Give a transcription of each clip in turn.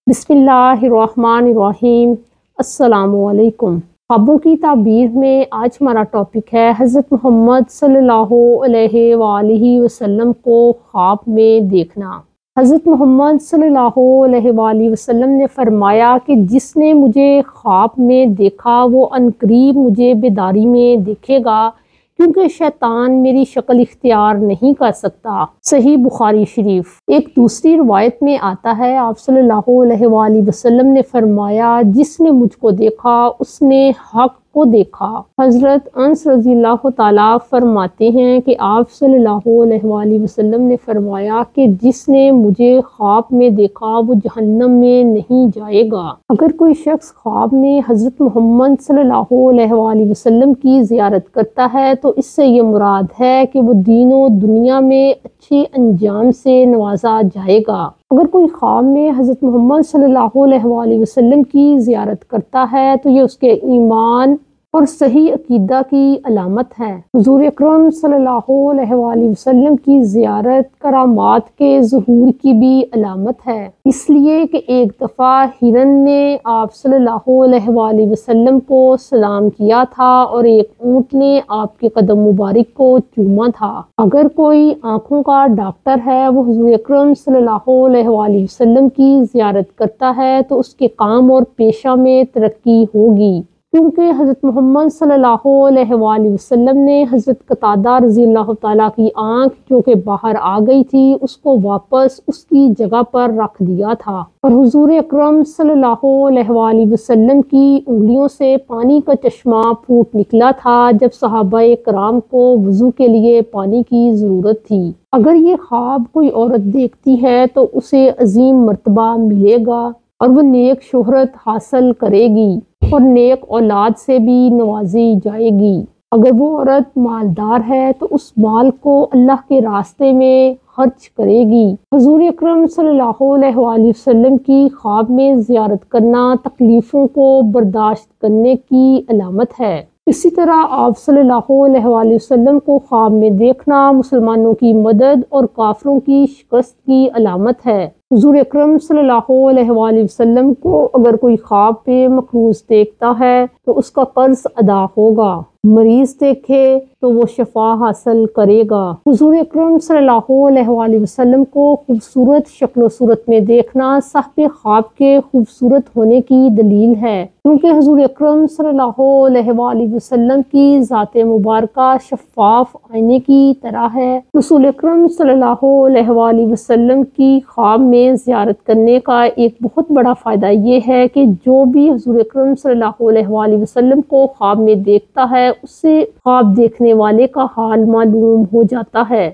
بسم اللہ الرحمن الرحیم۔ السلام علیکم۔ خوابوں کی تعبیر میں آج ہمارا ٹاپک ہے حضرت محمد صلی اللہ علیہ وآلہ وسلم کو خواب میں دیکھنا۔ حضرت محمد صلی اللہ علیہ وآلہ وسلم نے فرمایا کہ جس نے مجھے خواب میں دیکھا وہ عنقریب مجھے بیداری میں دیکھے گا، کیونکہ شیطان میری شکل اختیار نہیں کر سکتا۔ صحیح بخاری شریف۔ ایک دوسری روایت میں آتا ہے، آپ صلی اللہ علیہ وآلہ وسلم نے فرمایا جس نے مجھ کو دیکھا اس نے حق کو دیکھا۔ حضرت انس رضی اللہ تعالیٰ فرماتے ہیں کہ آپ صلی اللہ علیہ وآلہ وسلم نے فرمایا کہ جس نے مجھے خواب میں دیکھا وہ جہنم میں نہیں جائے گا۔ اگر کوئی شخص خواب میں حضرت محمد صلی اللہ علیہ وآلہ وسلم کی زیارت کرتا ہے تو اس سے یہ مراد ہے کہ وہ دین و دنیا میں اچھے انجام سے نوازا جائے گا۔ اگر کوئی خواب میں حضرت محمد صلی اللہ علیہ وآلہ وسلم کی زیارت کرتا ہے تو یہ اس کے ایمان اور صحیح عقیدہ کی علامت ہے۔ حضور اکرم صلی اللہ علیہ وآلہ وسلم کی زیارت کرامات کے ظہور کی بھی علامت ہے، اس لیے کہ ایک دفعہ ہرن نے آپ صلی اللہ علیہ وآلہ وسلم کو سلام کیا تھا اور ایک اونٹ نے آپ کے قدم مبارک کو چوما تھا۔ اگر کوئی آنکھوں کا ڈاکٹر ہے وہ حضور اکرم صلی اللہ علیہ وآلہ وسلم کی زیارت کرتا ہے تو اس کے کام اور پیشہ میں ترقی ہوگی، کیونکہ حضرت محمد صلی اللہ علیہ وآلہ وسلم نے حضرت قتادہ رضی اللہ تعالیٰ کی آنکھ جو کہ باہر آ گئی تھی اس کو واپس اس کی جگہ پر رکھ دیا تھا، اور حضور اکرم صلی اللہ علیہ وآلہ وسلم کی انگلیوں سے پانی کا چشمہ پھوٹ نکلا تھا جب صحابہ کرام کو وضو کے لیے پانی کی ضرورت تھی۔ اگر یہ خواب کوئی عورت دیکھتی ہے تو اسے عظیم مرتبہ ملے گا اور وہ نیک شہرت حاصل کرے گی اور نیک اولاد سے بھی نوازی جائے گی۔ اگر وہ عورت مالدار ہے تو اس مال کو اللہ کے راستے میں خرچ کرے گی۔ حضور اکرم صلی اللہ علیہ وآلہ وسلم کی خواب میں زیارت کرنا تکلیفوں کو برداشت کرنے کی علامت ہے۔ اسی طرح آپ صلی اللہ علیہ وآلہ وسلم کو خواب میں دیکھنا مسلمانوں کی مدد اور کافروں کی شکست کی علامت ہے۔ حضور اکرم صلی اللہ علیہ وآلہ وسلم کو اگر کوئی خواب میں مقروض دیکھتا ہے تو اس کا قرض ادا ہوگا، مریض دیکھے تو وہ شفا حاصل کرے گا۔ حضور اکرم صلی اللہ علیہ وآلہ وسلم کو خوبصورت شکل و صورت میں دیکھنا صاحب خواب کے خوبصورت ہونے کی دلیل ہے، کیونکہ حضور اکرم صلی اللہ علیہ وآلہ وسلم کی ذات مبارکہ شفاف آئینے کی طرح ہے۔ رسول اکرم صلی اللہ علیہ وآلہ وسلم کی خواب میں زیارت کرنے کا ایک بہت بڑا فائدہ یہ ہے کہ جو بھی حضور اکرم صلی اللہ علیہ وآلہ وسلم کو خواب میں دیکھتا ہے اس سے خواب دیکھنے والے کا حال معلوم ہو جاتا ہے۔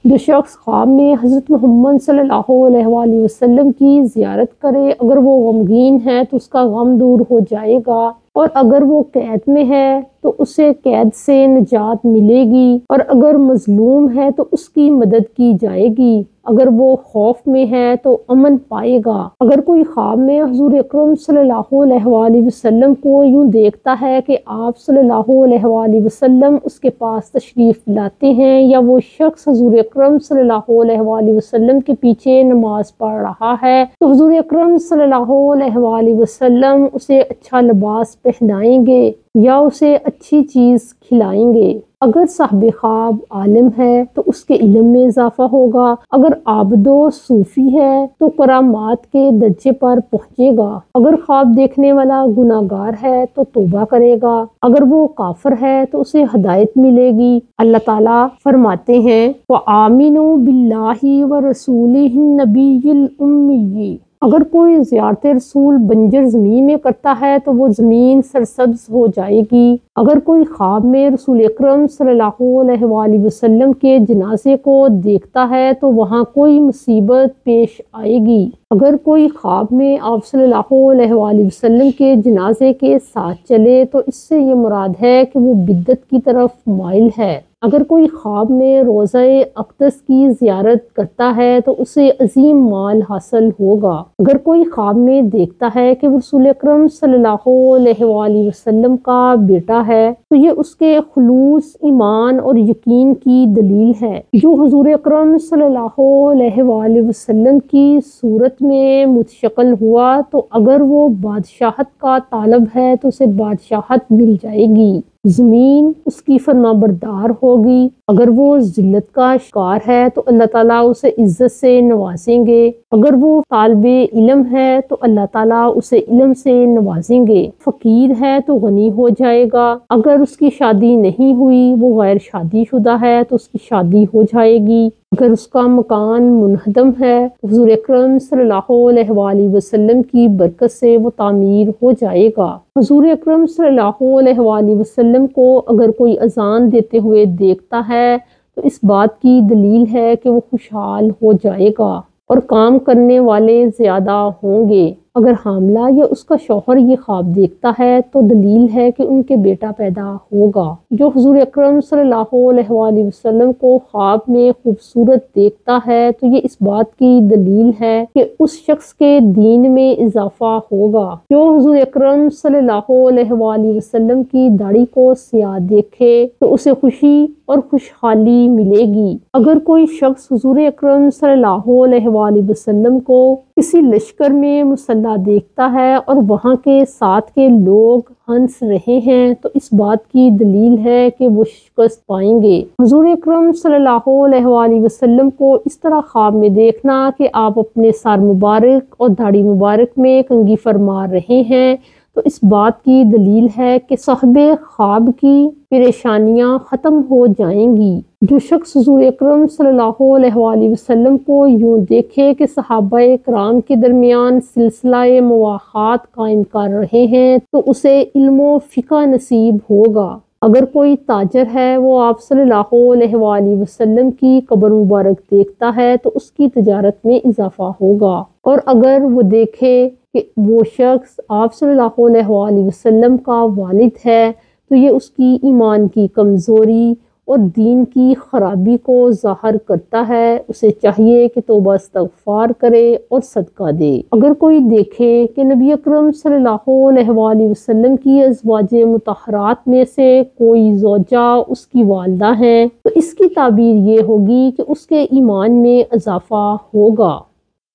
جو شخص خواب میں حضرت محمد صلی اللہ علیہ وآلہ وسلم کی زیارت کرے اگر وہ غمگین ہے تو اس کا غم دور ہو جائے گا، اور اگر وہ قید میں ہے تو اسے قید سے نجات ملے گی، اور اگر مظلوم ہے تو اس کی مدد کی جائے گی، اگر وہ خوف میں ہے تو امن پائے گا۔ اگر کوئی خواب میں حضور اکرم صلی اللہ علیہ وآلہ وسلم کو یوں دیکھتا ہے کہ آپ صلی اللہ علیہ وآلہ وسلم اس کے پاس تشریف لاتے ہیں، یا وہ شخص حضور اکرم صلی اللہ علیہ وآلہ وسلم کے پیچھے نماز پڑھ رہا ہے تو حضور اکرم صلی اللہ علیہ وآلہ وسلم اسے اچھا لباس پہنائیں گے یا اسے اچھی چیز کھلائیں گے۔ اگر صاحب خواب عالم ہے تو اس کے علم میں اضافہ ہوگا، اگر عابد و صوفی ہے تو کرامات کے درجے پر پہنچے گا، اگر خواب دیکھنے والا گناہگار ہے تو توبہ کرے گا، اگر وہ کافر ہے تو اسے ہدایت ملے گی۔ اللہ تعالیٰ فرماتے ہیں وَآمِنُوا بِاللَّهِ وَرَسُولِهِ النَّبِيِّ الْأُمِّيِّ۔ اگر کوئی زیارت رسول بنجر زمین میں کرتا ہے تو وہ زمین سرسبز ہو جائے گی۔ اگر کوئی خواب میں رسول اکرم صلی اللہ علیہ وآلہ وسلم کے جنازے کو دیکھتا ہے تو وہاں کوئی مصیبت پیش آئے گی۔ اگر کوئی خواب میں آپ صلی اللہ علیہ وآلہ وسلم کے جنازے کے ساتھ چلے تو اس سے یہ مراد ہے کہ وہ بدعت کی طرف مائل ہے۔ اگر کوئی خواب میں روضہ اقدس کی زیارت کرتا ہے تو اسے عظیم مال حاصل ہوگا۔ اگر کوئی خواب میں دیکھتا ہے کہ وہ رسول اکرم صلی اللہ علیہ وآلہ وسلم کا بیٹا ہے تو یہ اس کے خلوص ایمان اور یقین کی دلیل ہے۔ جو حضور اکرم صلی اللہ علیہ وآلہ وسلم کی صورت میں متشکل ہوا تو اگر وہ بادشاہت کا طالب ہے تو اسے بادشاہت مل جائے گی، زمین اس کی فرما بردار ہوگی۔ اگر وہ ذلت کا شکار ہے تو اللہ تعالیٰ اسے عزت سے نوازیں گے۔ اگر وہ طالب علم ہے تو اللہ تعالیٰ اسے علم سے نوازیں گے۔ فقیر ہے تو غنی ہو جائے گا۔ اگر اس کی شادی نہیں ہوئی، وہ غیر شادی شدہ ہے تو اس کی شادی ہو جائے گی۔ اگر اس کا مکان منہدم ہے تو حضور اکرم صلی اللہ علیہ وآلہ وسلم کی برکت سے وہ تعمیر ہو جائے گا۔ حضور اکرم صلی اللہ علیہ وآلہ وسلم کو اگر کوئی اذان دیتے ہوئے دیکھتا ہے تو اس بات کی دلیل ہے کہ وہ خوشحال ہو جائے گا اور کام کرنے والے زیادہ ہوں گے۔ اگر حاملہ یا اس کا شوہر یہ خواب دیکھتا ہے تو دلیل ہے کہ ان کے بیٹا پیدا ہوگا۔ جو حضور اکرم صلی اللہ علیہ وآلہ وسلم کو خواب میں خوبصورت دیکھتا ہے تو یہ اس بات کی دلیل ہے کہ اس شخص کے دین میں اضافہ ہوگا۔ جو حضور اکرم صلی اللہ علیہ وآلہ وسلم کی داڑھی کو سیاہ دیکھے تو اسے خوشی اور خوشحالی ملے گی۔ اگر کوئی شخص حضور اکرم صلی اللہ علیہ وآلہ وسلم کو کسی لشکر میں مسلح دیکھتا ہے اور وہاں کے ساتھ کے لوگ ہنس رہے ہیں تو اس بات کی دلیل ہے کہ وہ شکست پائیں گے۔ حضور اکرم صلی اللہ علیہ وآلہ وسلم کو اس طرح خواب میں دیکھنا کہ آپ اپنے سر مبارک اور داڑھی مبارک میں کنگھی فرما رہے ہیں تو اس بات کی دلیل ہے کہ صاحب خواب کی پریشانیاں ختم ہو جائیں گی۔ جو شخص حضور اکرم صلی اللہ علیہ وآلہ وسلم کو یوں دیکھے کہ صحابہ کرام کے درمیان سلسلہ مواخات قائم کر رہے ہیں تو اسے علم و فقہ نصیب ہوگا۔ اگر کوئی تاجر ہے وہ آپ صلی اللہ علیہ وآلہ وسلم کی قبر مبارک دیکھتا ہے تو اس کی تجارت میں اضافہ ہوگا۔ اور اگر وہ دیکھے کہ وہ شخص آپ صلی اللہ علیہ وآلہ وسلم کا والد ہے تو یہ اس کی ایمان کی کمزوری اور دین کی خرابی کو ظاہر کرتا ہے۔ اسے چاہیے کہ توبہ استغفار کرے اور صدقہ دے۔ اگر کوئی دیکھے کہ نبی اکرم صلی اللہ علیہ وآلہ وسلم کی ازواج مطہرات میں سے کوئی زوجہ اس کی والدہ ہیں تو اس کی تعبیر یہ ہوگی کہ اس کے ایمان میں اضافہ ہوگا۔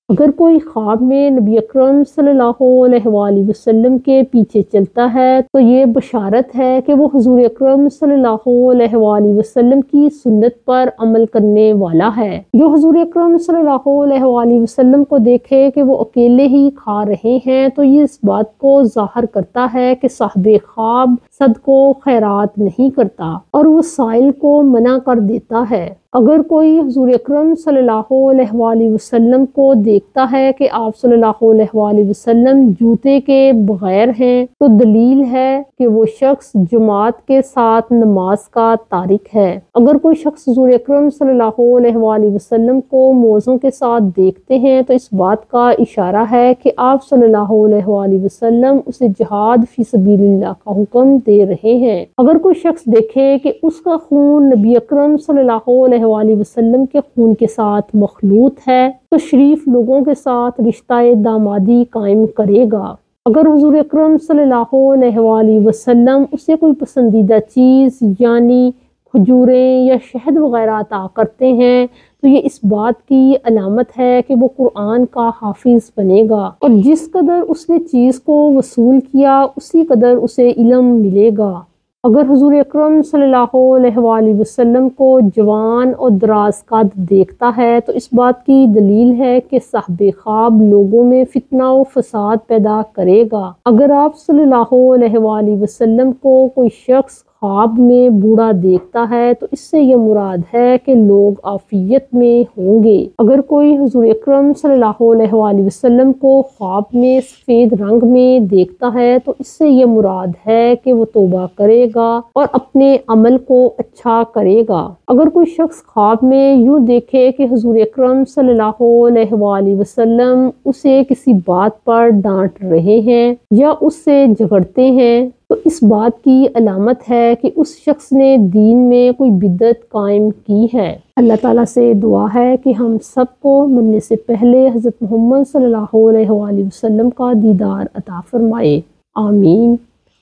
اگر کوئی خواب میں نبی اکرم صلی اللہ علیہ وآلہ وسلم کے پیچھے چلتا ہے تو یہ بشارت ہے کہ وہ حضور اکرم صلی اللہ علیہ وآلہ وسلم کی سنت پر عمل کرنے والا ہے۔ جو حضور اکرم صلی اللہ علیہ وآلہ وسلم کو دیکھے کہ وہ اکیلے ہی کھا رہے ہیں تو یہ اس بات کو ظاہر کرتا ہے کہ صاحب خواب صدقہ و خیرات نہیں کرتا اور وہ سائل کو منع کر دیتا ہے۔ اگر کوئی حضور اکرم صلی اللہ علیہ وآلہ وسلم کو دیکھتا ہے کہ آپ صلی اللہ علیہ وآلہ وسلم جوتے کے بغیر ہیں تو دلیل ہے کہ وہ شخص جماعت کے ساتھ نماز کا تارک ہے۔ اگر کوئی شخص حضور اکرم صلی اللہ علیہ وآلہ وسلم کو موزوں کے ساتھ دیکھتے ہیں تو اس بات کا اشارہ ہے کہ آپ صلی اللہ علیہ وآلہ وسلم اسے جہاد فی سبیل اللہ کا حکم دے رہے ہیں۔ اگر کوئی شخص دیکھے کہ اس کا خون نبی اکرم صلی اللہ علیہ وآلہ وسلم کے خون کے ساتھ مخلوط ہے تو شریف لوگوں کے ساتھ رشتہ دامادی قائم کرے گا۔ اگر حضور اکرم صلی اللہ علیہ وآلہ وسلم اسے کوئی پسندیدہ چیز یعنی کھجوریں یا شہد وغیرہ عطا کرتے ہیں تو یہ اس بات کی علامت ہے کہ وہ قرآن کا حافظ بنے گا اور جس قدر اس نے چیز کو وصول کیا اسی قدر اسے علم ملے گا۔ اگر حضور اکرم صلی اللہ علیہ وآلہ وسلم کو جوان اور دراز قد دیکھتا ہے تو اس بات کی دلیل ہے کہ صاحب خواب لوگوں میں فتنہ و فساد پیدا کرے گا۔ اگر آپ صلی اللہ علیہ وآلہ وسلم کو کوئی شخص خواب میں بوڑھا دیکھتا ہے تو اس سے یہ مراد ہے کہ لوگ عافیت میں ہوں گے۔ اگر کوئی حضور اکرم صلی اللہ علیہ وآلہ وسلم کو خواب میں سفید رنگ میں دیکھتا ہے تو اس سے یہ مراد ہے کہ وہ توبہ کرے گا اور اپنے عمل کو اچھا کرے گا۔ اگر کوئی شخص خواب میں یوں دیکھے کہ حضور اکرم صلی اللہ علیہ وآلہ وسلم اسے کسی بات پر ڈانٹ رہے ہیں یا اس سے جھگڑتے ہیں تو اس بات کی علامت ہے کہ اس شخص نے دین میں کوئی بدعت قائم کی ہے۔ اللہ تعالیٰ سے دعا ہے کہ ہم سب کو مرنے سے پہلے حضرت محمد صلی اللہ علیہ وآلہ وسلم کا دیدار عطا فرمائے، آمین۔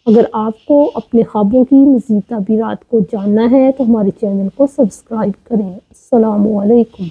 اگر آپ کو اپنے خوابوں کی مزید تعبیرات کو جاننا ہے تو ہمارے چینل کو سبسکرائب کریں۔ السلام علیکم۔